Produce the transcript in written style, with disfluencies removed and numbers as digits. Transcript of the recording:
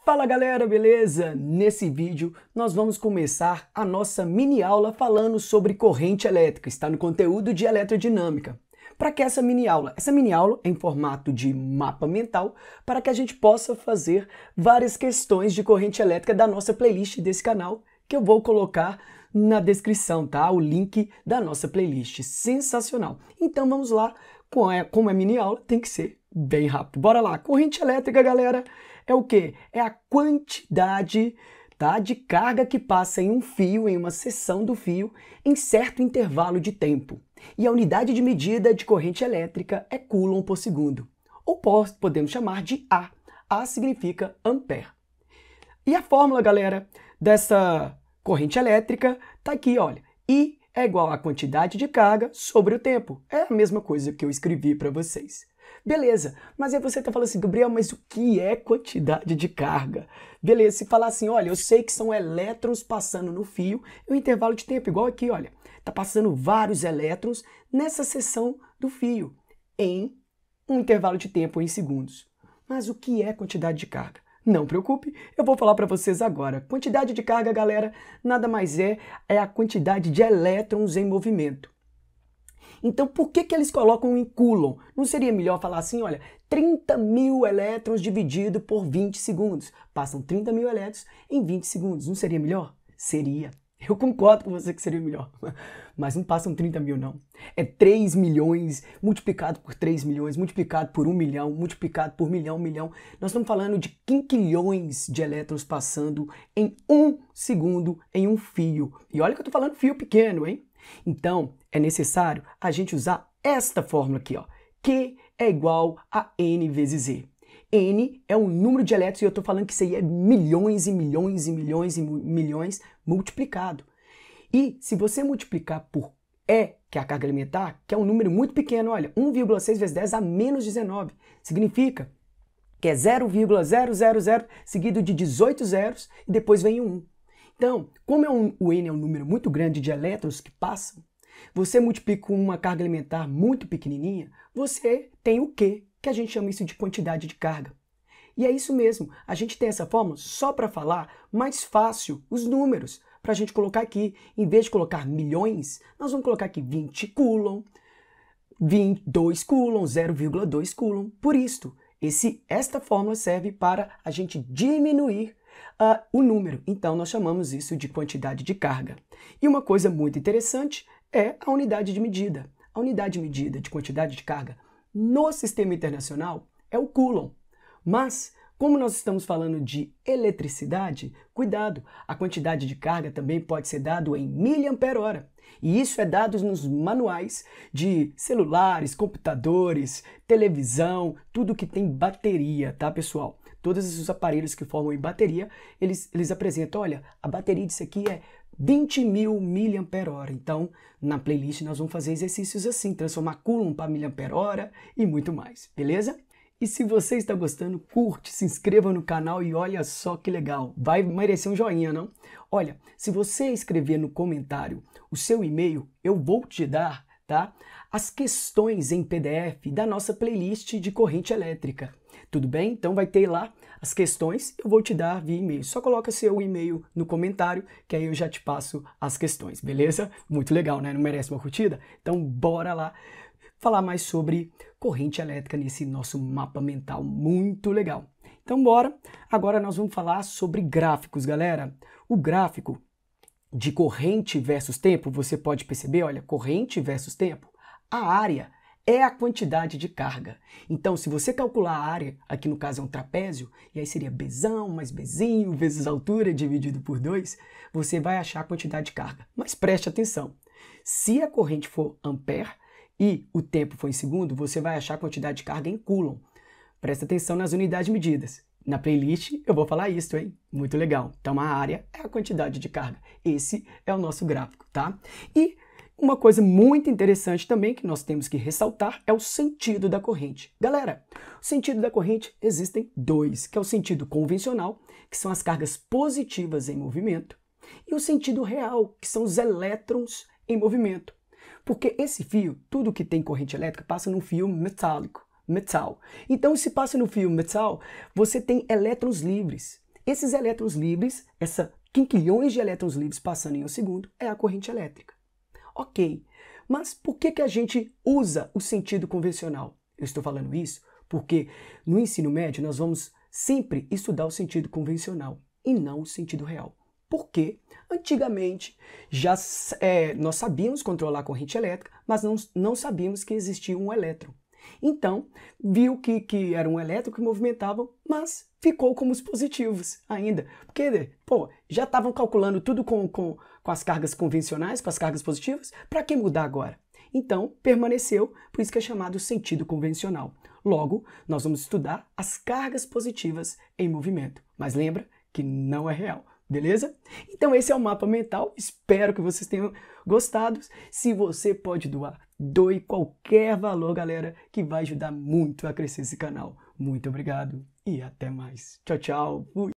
Fala galera, beleza? Nesse vídeo nós vamos começar a nossa mini aula falando sobre corrente elétrica, está no conteúdo de eletrodinâmica. Para que essa mini aula? Essa mini aula é em formato de mapa mental para que a gente possa fazer várias questões de corrente elétrica da nossa playlist desse canal, que eu vou colocar na descrição, tá? O link da nossa playlist. Sensacional! Então vamos lá, como é mini aula, tem que ser bem rápido. Bora lá! Corrente elétrica, galera, é o quê? É a quantidade, tá, de carga que passa em um fio, em uma seção do fio, em certo intervalo de tempo. E a unidade de medida de corrente elétrica é coulomb por segundo. Ou podemos chamar de A. A significa ampere. E a fórmula, galera, dessa corrente elétrica tá aqui, olha. I é igual à quantidade de carga sobre o tempo. É a mesma coisa que eu escrevi para vocês. Beleza, mas aí você tá falando assim, Gabriel, mas o que é quantidade de carga? Beleza, se falar assim, olha, eu sei que são elétrons passando no fio em um intervalo de tempo, igual aqui, olha. Tá passando vários elétrons nessa seção do fio em um intervalo de tempo em segundos. Mas o que é quantidade de carga? Não preocupe, eu vou falar para vocês agora. Quantidade de carga, galera, nada mais é a quantidade de elétrons em movimento. Então, por que eles colocam em coulomb? Não seria melhor falar assim, olha, 30.000 elétrons dividido por 20 segundos. Passam 30.000 elétrons em 20 segundos. Não seria melhor? Seria. Eu concordo com você que seria melhor. Mas não passam 30.000, não. É 3 milhões multiplicado por 3 milhões, multiplicado por 1 milhão, multiplicado por milhão. Nós estamos falando de quinquilhões de elétrons passando em 1 segundo em um fio. E olha que eu estou falando fio pequeno, hein? Então, é necessário a gente usar esta fórmula aqui, ó. Q é igual a N vezes Z. N é o número de elétrons e eu estou falando que isso aí é milhões e milhões e milhões e milhões multiplicado. E se você multiplicar por E, que é a carga elementar, que é um número muito pequeno, olha, 1,6 vezes 10 a menos 19, significa que é 0,000 seguido de 18 zeros e depois vem um 1. Então, como o N é um número muito grande de elétrons que passam, você multiplica com uma carga elementar muito pequenininha, você tem o Q, que a gente chama isso de quantidade de carga. E é isso mesmo, a gente tem essa fórmula só para falar mais fácil os números, para a gente colocar aqui, em vez de colocar milhões, nós vamos colocar aqui 20 coulomb, 2 coulomb, 0,2 coulomb. Por isto, esta fórmula serve para a gente diminuir o número. Então, nós chamamos isso de quantidade de carga. E uma coisa muito interessante é a unidade de medida. A unidade de medida de quantidade de carga no sistema internacional é o coulomb. Mas, como nós estamos falando de eletricidade, cuidado, a quantidade de carga também pode ser dado em miliampere-hora. E isso é dado nos manuais de celulares, computadores, televisão, tudo que tem bateria, tá, pessoal? Todos os aparelhos que formam em bateria, eles apresentam, olha, a bateria disso aqui é 20.000 miliampere-hora. Então, na playlist nós vamos fazer exercícios assim, transformar coulomb para miliampere-hora e muito mais, beleza? E se você está gostando, curte, se inscreva no canal e olha só que legal, vai merecer um joinha, não? Olha, se você escrever no comentário o seu e-mail, eu vou te dar, tá, as questões em PDF da nossa playlist de corrente elétrica. Tudo bem? Então vai ter lá as questões, eu vou te dar via e-mail. Só coloca seu e-mail no comentário, que aí eu já te passo as questões, beleza? Muito legal, né? Não merece uma curtida? Então bora lá falar mais sobre corrente elétrica nesse nosso mapa mental. Muito legal. Então bora. Agora nós vamos falar sobre gráficos, galera. O gráfico de corrente versus tempo, você pode perceber, olha, corrente versus tempo. A área é a quantidade de carga. Então, se você calcular a área, aqui no caso é um trapézio, e aí seria Bzão mais Bzinho vezes altura dividido por 2, você vai achar a quantidade de carga. Mas preste atenção, se a corrente for ampere e o tempo for em segundo, você vai achar a quantidade de carga em coulomb. Presta atenção nas unidades medidas. Na playlist eu vou falar isso, hein? Muito legal. Então, a área é a quantidade de carga. Esse é o nosso gráfico, tá? E uma coisa muito interessante também que nós temos que ressaltar é o sentido da corrente. Galera, o sentido da corrente existem dois, que é o sentido convencional, que são as cargas positivas em movimento, e o sentido real, que são os elétrons em movimento. Porque esse fio, tudo que tem corrente elétrica, passa num fio metálico, metal. Então, se passa no fio metal, você tem elétrons livres. Esses elétrons livres, essa quinquilhões de elétrons livres passando em um segundo, é a corrente elétrica. Ok, mas por que a gente usa o sentido convencional? Eu estou falando isso porque no ensino médio nós vamos sempre estudar o sentido convencional e não o sentido real. Porque antigamente nós sabíamos controlar a corrente elétrica, mas não sabíamos que existia um elétron. Então, viu que era um elétron que movimentava, mas ficou como os positivos ainda. Porque, já estavam calculando tudo com as cargas convencionais, com as cargas positivas, para que mudar agora? Então, permaneceu, por isso que é chamado sentido convencional. Logo, nós vamos estudar as cargas positivas em movimento. Mas lembra que não é real. Beleza? Então esse é o mapa mental, espero que vocês tenham gostado. Se você pode doar, doe qualquer valor, galera, que vai ajudar muito a crescer esse canal. Muito obrigado e até mais. Tchau, tchau. Fui.